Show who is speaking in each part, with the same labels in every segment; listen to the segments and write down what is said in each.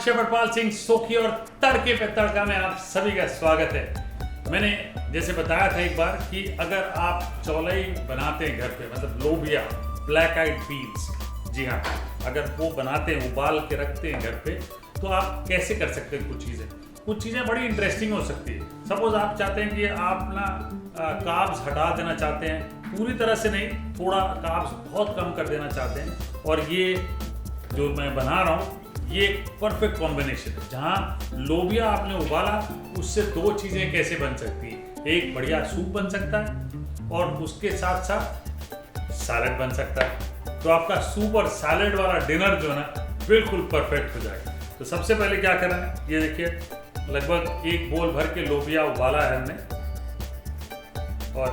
Speaker 1: शेफरपाल सिंह सोखी और तड़के पे तड़का में आप सभी का स्वागत है। मैंने जैसे बताया था एक बार कि अगर आप चौलाई बनाते हैं घर पे, मतलब लोबिया, ब्लैक आइड पीस, जी हाँ, अगर वो बनाते हैं, उबाल के रखते हैं घर पे, तो आप कैसे कर सकते हैं कुछ चीज़ें बड़ी इंटरेस्टिंग हो सकती है। सपोज आप चाहते हैं कि आप ना कार्ब्स हटा देना चाहते हैं, पूरी तरह से नहीं, थोड़ा कार्ब्स बहुत कम कर देना चाहते हैं, और ये जो मैं बना रहा हूँ ये परफेक्ट कॉम्बिनेशन है। जहाँ लोबिया आपने उबाला, उससे दो चीज़ें कैसे बन सकती है, एक बढ़िया सूप बन सकता है और उसके साथ साथ सैलेड बन सकता है। तो आपका सूप और सैलेड वाला डिनर जो है ना बिल्कुल परफेक्ट हो जाएगा। तो सबसे पहले क्या करना है, ये देखिए लगभग एक बोल भर के लोबिया उबाला है हमने, और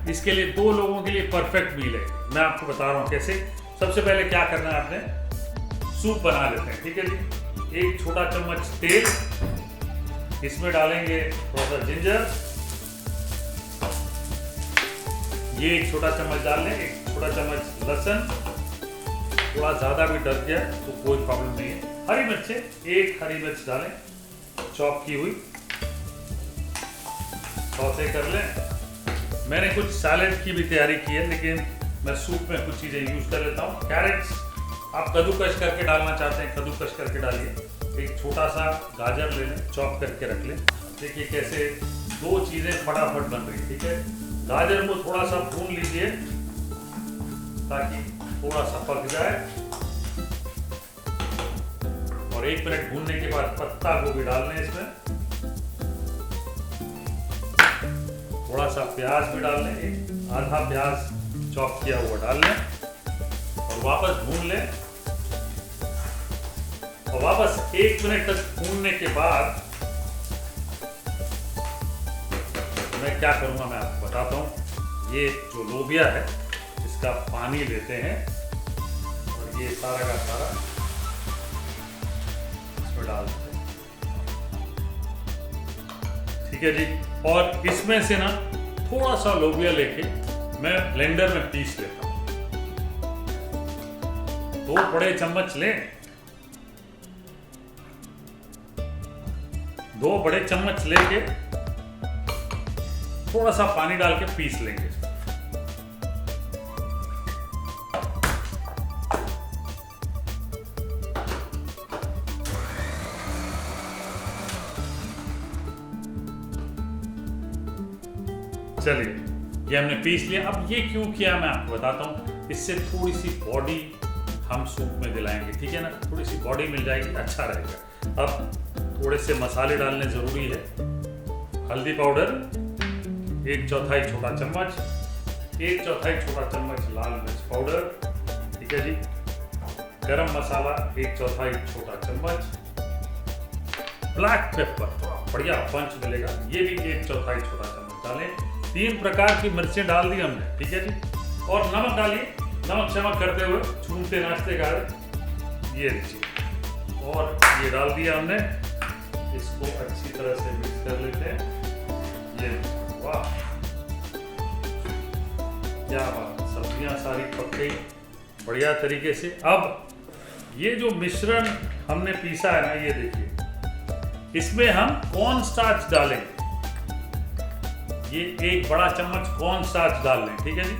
Speaker 1: इसके लिए 2 लोगों के लिए परफेक्ट मील है। मैं आपको बता रहा हूँ कैसे। सबसे पहले क्या करना है, आपने सूप बना लेते हैं, ठीक है जी। एक छोटा चम्मच तेल, इसमें डालेंगे थोड़ा सा जिंजर, ये एक छोटा चम्मच डाल लें, एक छोटा चम्मच लहसुन, थोड़ा ज़्यादा भी डर गया तो कोई प्रॉब्लम नहीं है। हरी मिर्चें, एक हरी मिर्च डालें चॉप की हुई, सौते कर लें। मैंने कुछ सैलेड की भी तैयारी की है, लेकिन मैं सूप में कुछ चीज़ें यूज़ कर लेता हूँ। कैरेट्स आप कद्दूकश करके डालना चाहते हैं, कद्दूकश करके डालिए। एक छोटा सा गाजर ले लें, चॉप करके रख लें। देखिए कैसे 2 चीज़ें फटाफट बन रही है, ठीक है। गाजर को थोड़ा सा भून लीजिए ताकि थोड़ा सा पक जाए, और 1 मिनट भूनने के बाद पत्ता गोभी डाल लें इसमें। थोड़ा सा प्याज भी डाल लें, एक आधा प्याज चॉप किया हुआ डाल लें, और वापस भून लें। और वापस 1 मिनट तक भूनने के बाद मैं क्या करूंगा, मैं आपको बताता हूं। ये जो लोबिया है इसका पानी लेते हैं, और ये सारा का सारा इसमें डाल देते हैं, ठीक है जी। और इसमें से ना थोड़ा सा लोबिया लेके मैं ब्लेंडर में पीस लेता हूं। 2 बड़े चम्मच लें, 2 बड़े चम्मच लेके थोड़ा सा पानी डाल के पीस लेंगे। चलिए, ये हमने पीस लिया। अब ये क्यों किया मैं आपको बताता हूँ। इससे थोड़ी सी बॉडी हम सूप में दिलाएंगे, ठीक है ना, थोड़ी सी बॉडी मिल जाएगी, अच्छा रहेगा। अब थोड़े से मसाले डालने जरूरी है। हल्दी पाउडर 1/4 छोटा चम्मच, 1/4 छोटा चम्मच लाल मिर्च पाउडर, ठीक है जी। गरम मसाला 1/4 छोटा चम्मच, ब्लैक पेपर थोड़ा बढ़िया पंच मिलेगा, ये भी 1/4 छोटा चम्मच डालें। 3 प्रकार की मिर्चें डाल दी हमने, ठीक है जी। और नमक डालिए, नमक शमक करते हुए छूमते नाचते गा रहे, ये लीजिए। और ये डाल दिया हमने, इसको अच्छी तरह से मिक्स कर लेते हैं। ये वाह क्या बात, सब्जियां सारी पक गई बढ़िया तरीके से। अब ये जो मिश्रण हमने पीसा है ना, ये देखिए, इसमें हम कॉर्न स्टार्च डालेंगे। ये 1 बड़ा चम्मच कॉर्न स्टार्च डाल लें, ठीक है जी।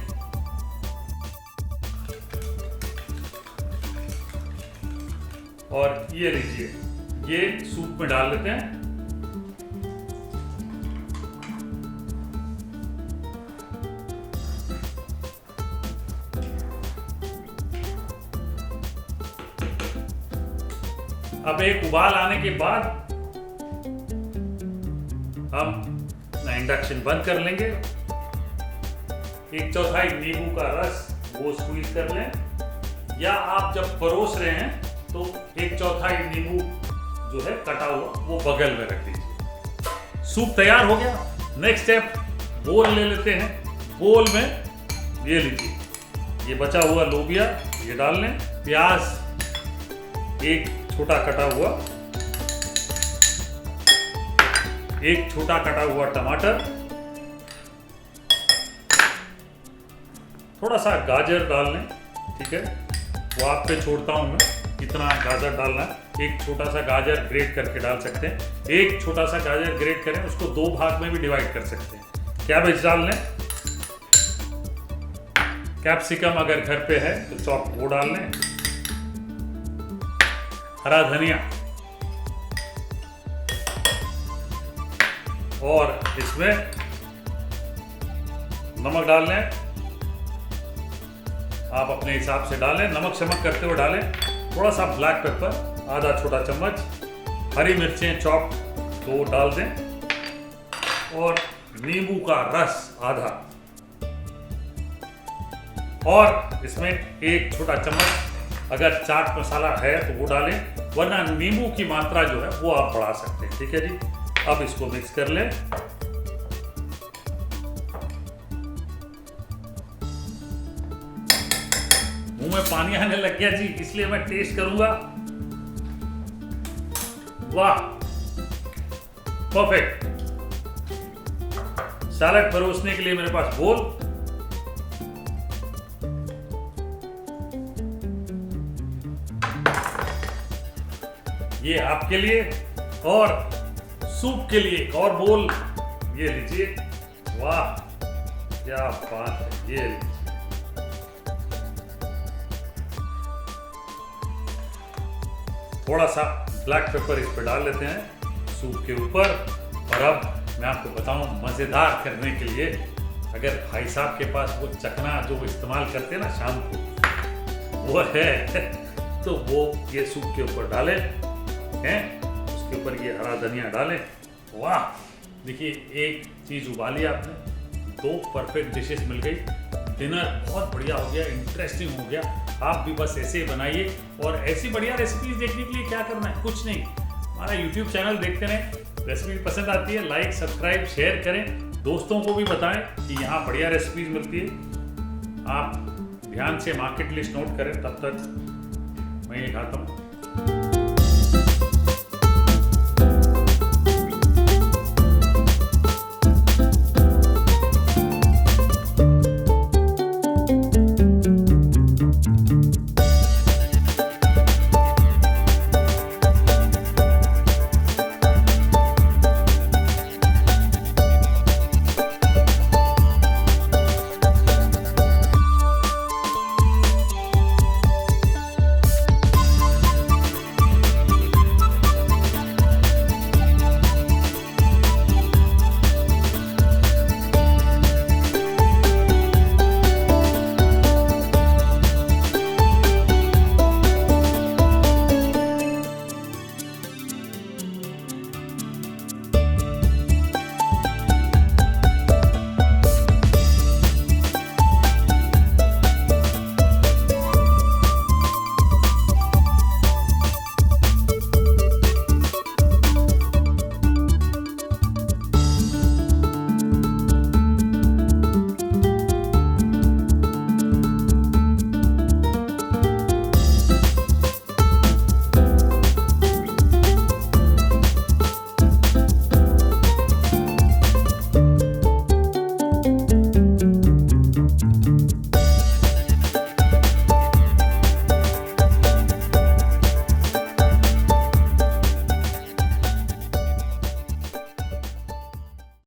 Speaker 1: और ये लीजिए, ये सूप में डाल लेते हैं। अब एक उबाल आने के बाद हम इंडक्शन बंद कर लेंगे। 1/4 नींबू का रस वो स्क्वीज कर लें, या आप जब परोस रहे हैं तो 1/4 नींबू जो है कटा हुआ वो बगल में रख दीजिए। सूप तैयार हो गया। नेक्स्ट स्टेप, बोल ले लेते हैं। बोल में ये लीजिए, ये बचा हुआ लोबिया ये डाल लें, प्याज 1 छोटा कटा हुआ, 1 छोटा कटा हुआ टमाटर, थोड़ा सा गाजर डाल लें, ठीक है। वो आप पे छोड़ता हूं मैं कितना गाजर डालना है। एक छोटा सा गाजर ग्रेट करके डाल सकते हैं। एक छोटा सा गाजर ग्रेट करें, उसको 2 भाग में भी डिवाइड कर सकते हैं। कैबेज डाल लें, कैप्सिकम अगर घर पे है तो चॉप वो डाल लें, हरा धनिया, और इसमें नमक डाल लें। आप अपने हिसाब से डालें, नमक शमक करते हुए डालें। थोड़ा सा ब्लैक पेपर आधा छोटा चम्मच, हरी मिर्चें चॉप 2 डाल दें, और नींबू का रस आधा, और इसमें 1 छोटा चम्मच अगर चाट मसाला है तो वो डालें, वरना नींबू की मात्रा जो है वो आप बढ़ा सकते हैं। ठीक है जी, अब इसको मिक्स कर लें। मुंह में पानी आने लग गया जी, इसलिए मैं टेस्ट करूंगा। वाह, परफेक्ट। सैलेड परोसने के लिए मेरे पास बोल, ये आपके लिए, और सूप के लिए एक और बोल, ये लीजिए। वाह क्या बात है, ये लीजिए। थोड़ा सा ब्लैक पेपर इस पर डाल लेते हैं सूप के ऊपर। और अब मैं आपको बताऊं, मज़ेदार करने के लिए अगर भाई साहब के पास वो चखना जो वो इस्तेमाल करते हैं ना शाम को, वो है तो वो ये सूप के ऊपर डालें हैं, उसके ऊपर ये हरा धनिया डालें। वाह, देखिए एक चीज़ उबाली आपने, 2 परफेक्ट डिशेस मिल गई। डिनर बहुत बढ़िया हो गया, इंटरेस्टिंग हो गया। आप भी बस ऐसे ही बनाइए, और ऐसी बढ़िया रेसिपीज देखने के लिए क्या करना है, कुछ नहीं, हमारा YouTube चैनल देखते रहें। रेसिपी पसंद आती है लाइक सब्सक्राइब शेयर करें, दोस्तों को भी बताएं कि यहाँ बढ़िया रेसिपीज मिलती है। आप ध्यान से मार्केट लिस्ट नोट करें, तब तक मैं ये खाता हूँ।